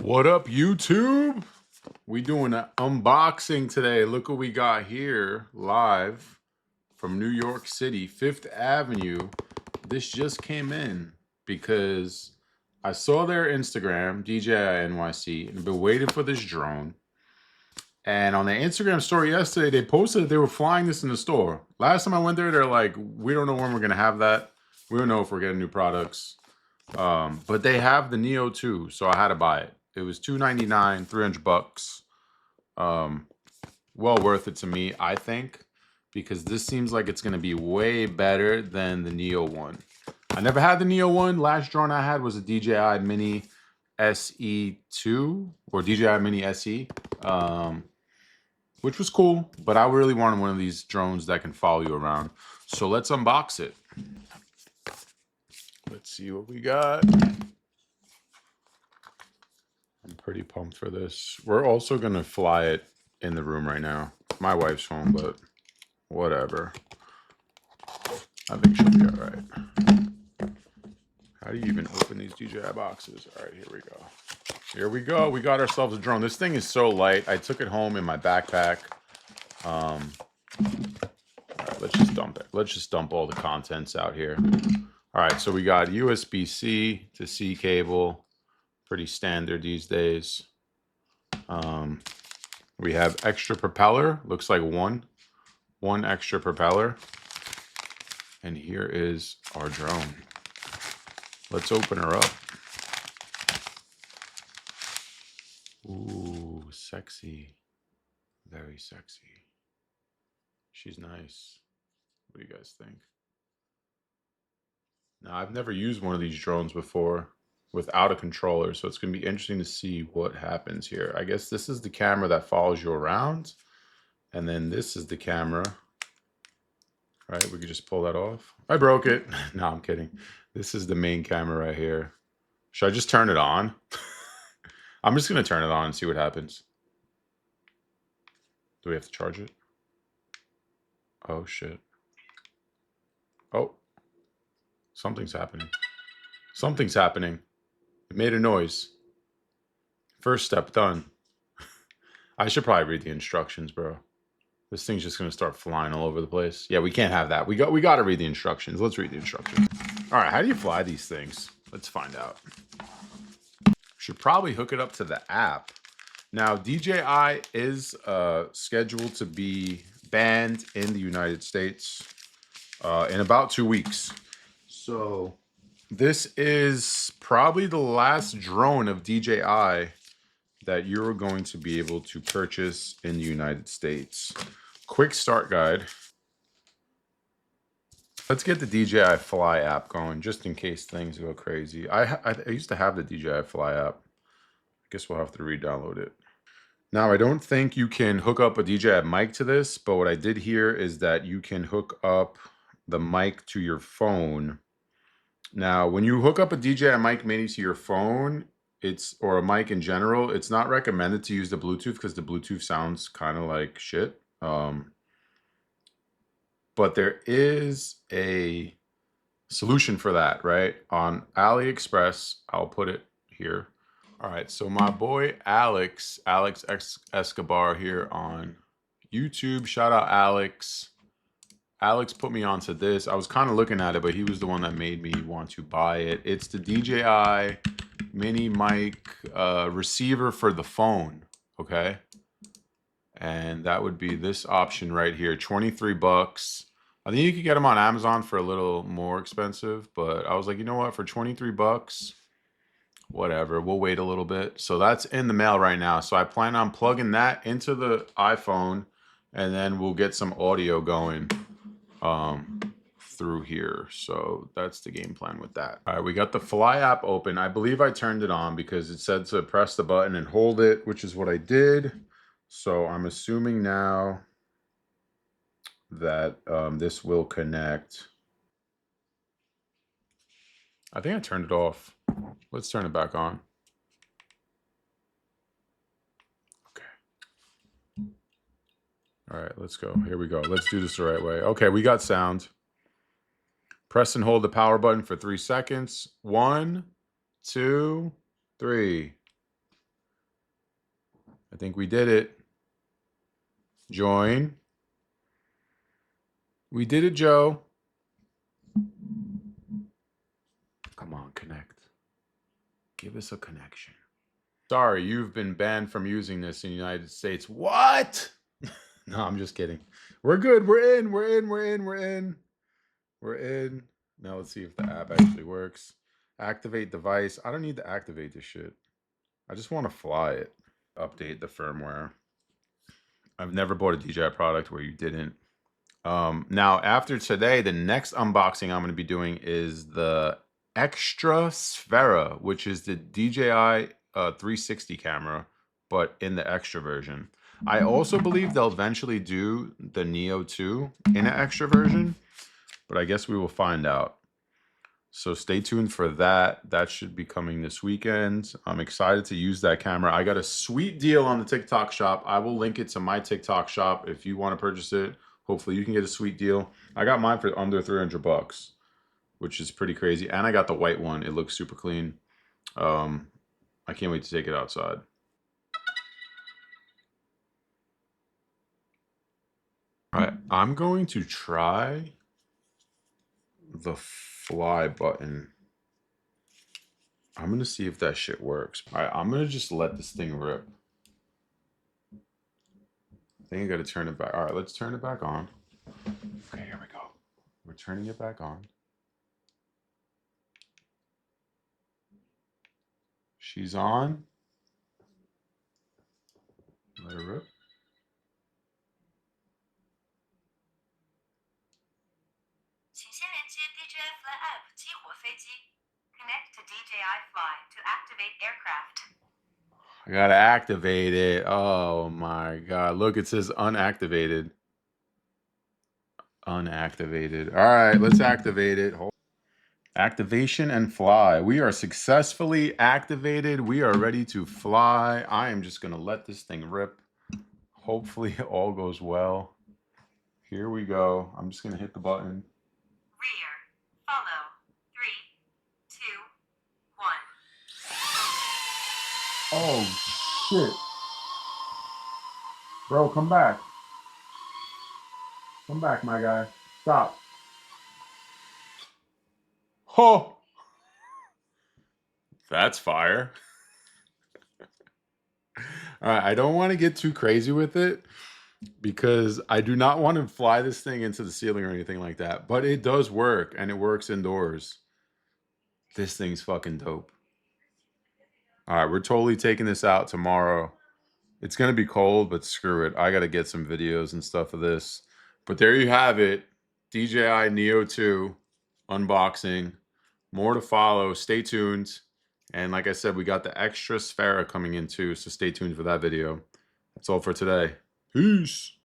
What up, YouTube? We doing an unboxing today. Look what we got here live from New York City, 5th Avenue. This just came in because I saw their Instagram, DJI NYC, and I've been waiting for this drone. And on their Instagram story yesterday, they posted that they were flying this in the store. Last time I went there, they're like, we don't know when we're going to have that. We don't know if we're getting new products. But they have the Neo too, so I had to buy it. It was $299, $300. Well worth it to me, I think, because this seems like it's going to be way better than the Neo one. I never had the Neo one. Last drone I had was a DJI Mini SE2 or DJI Mini SE, which was cool, but I really wanted one of these drones that can follow you around. So let's unbox it. Let's see what we got. I'm pretty pumped for this. We're also going to fly it in the room right now. My wife's home, but whatever. I think she'll be all right. How do you even open these DJI boxes? All right, here we go. Here we go. We got ourselves a drone. This thing is so light. I took it home in my backpack. All right, let's just dump it. Let's just dump all the contents out here. All right, so we got USB-C to C cable. Pretty standard these days. We have extra propeller. Looks like one extra propeller. And here is our drone. Let's open her up. Ooh, sexy. Very sexy. She's nice. What do you guys think? Now, I've never used one of these drones before without a controller, so it's going to be interesting to see what happens here. I guess this is the camera that follows you around, and then this is the camera. All right, we could just pull that off. I broke it. No, I'm kidding. This is the main camera right here. Should I just turn it on? I'm just going to turn it on and see what happens. Do we have to charge it? Oh, shit. Oh. Something's happening. Something's happening. It made a noise. First step done. I should probably read the instructions, bro. This thing's just gonna start flying all over the place. Yeah, we can't have that. We got to read the instructions. Let's read the instructions. All right, how do you fly these things? Let's find out. Should probably hook it up to the app. Now, DJI is scheduled to be banned in the United States in about 2 weeks. So this is probably the last drone of DJI that you're going to be able to purchase in the United States. Quick start guide. Let's get the DJI Fly app going just in case things go crazy. I used to have the DJI Fly app. I guess we'll have to re-download it. Now, I don't think you can hook up a DJI mic to this, but what I did hear is that you can hook up the mic to your phone. Now, when you hook up a DJI mic mini to your phone, or a mic in general, it's not recommended to use the Bluetooth because the Bluetooth sounds kind of like shit. But there is a solution for that, right? On AliExpress, I'll put it here. All right, so my boy Alex Escobar here on YouTube. Shout out Alex. Alex put me onto this. I was kind of looking at it, but he was the one that made me want to buy it. It's the DJI mini mic receiver for the phone, okay? And that would be this option right here, 23 bucks. I think you could get them on Amazon for a little more expensive, but I was like, you know what, for 23 bucks, whatever, we'll wait a little bit. So that's in the mail right now. So I plan on plugging that into the iPhone, and then we'll get some audio going through here. So that's the game plan with that. All right, we got the Fly app open. I believe I turned it on because it said to press the button and hold it, which is what I did. So I'm assuming now that this will connect. I think I turned it off. Let's turn it back on. Okay. All right, let's go. Here we go. Let's do this the right way. Okay, we got sound. Press and hold the power button for 3 seconds. 1, 2, 3. think we did it. Join. We did it, Joe. Come on, connect. Give us a connection. Sorry, you've been banned from using this in the United States. What? No, I'm just kidding. We're good. We're in. We're in. We're in. We're in. We're in. Now let's see if the app actually works. Activate device. I don't need to activate this shit. I just want to fly it. Update the firmware. I've never bought a DJI product where you didn't. Now, after today, the next unboxing I'm going to be doing is the Extra Sphera, which is the DJI 360 camera, but in the extra version. I also believe they'll eventually do the Neo 2 in an extra version, but I guess we will find out. So stay tuned for that. That should be coming this weekend. I'm excited to use that camera. I got a sweet deal on the TikTok shop. I will link it to my TikTok shop if you want to purchase it. Hopefully you can get a sweet deal. I got mine for under 300 bucks, which is pretty crazy. And I got the white one. It looks super clean. I can't wait to take it outside. All right, I'm going to try the fly button. I'm going to see if that shit works. All right, I'm going to just let this thing rip. I think I got to turn it back. All right, let's turn it back on. Okay, here we go. We're turning it back on. She's on. Let her rip. Connect to DJI Fly to activate aircraft. I gotta activate it. Oh my god. Look, it says unactivated. Unactivated. All right, let's activate it. Activation and fly. We are successfully activated. We are ready to fly. I am just gonna let this thing rip. Hopefully it all goes well. Here we go. I'm just gonna hit the button. Rear. Follow. 3, 2, 1. Oh shit. Bro, come back. Come back, my guy. Stop. Oh! That's fire. All right, I don't want to get too crazy with it because I do not want to fly this thing into the ceiling or anything like that. But it does work, and it works indoors. This thing's fucking dope. All right, we're totally taking this out tomorrow. It's going to be cold, but screw it. I got to get some videos and stuff of this. But there you have it. DJI Neo 2 unboxing. More to follow. Stay tuned. And like I said, we got the Extra Sphera coming in too, so stay tuned for that video. That's all for today. Peace.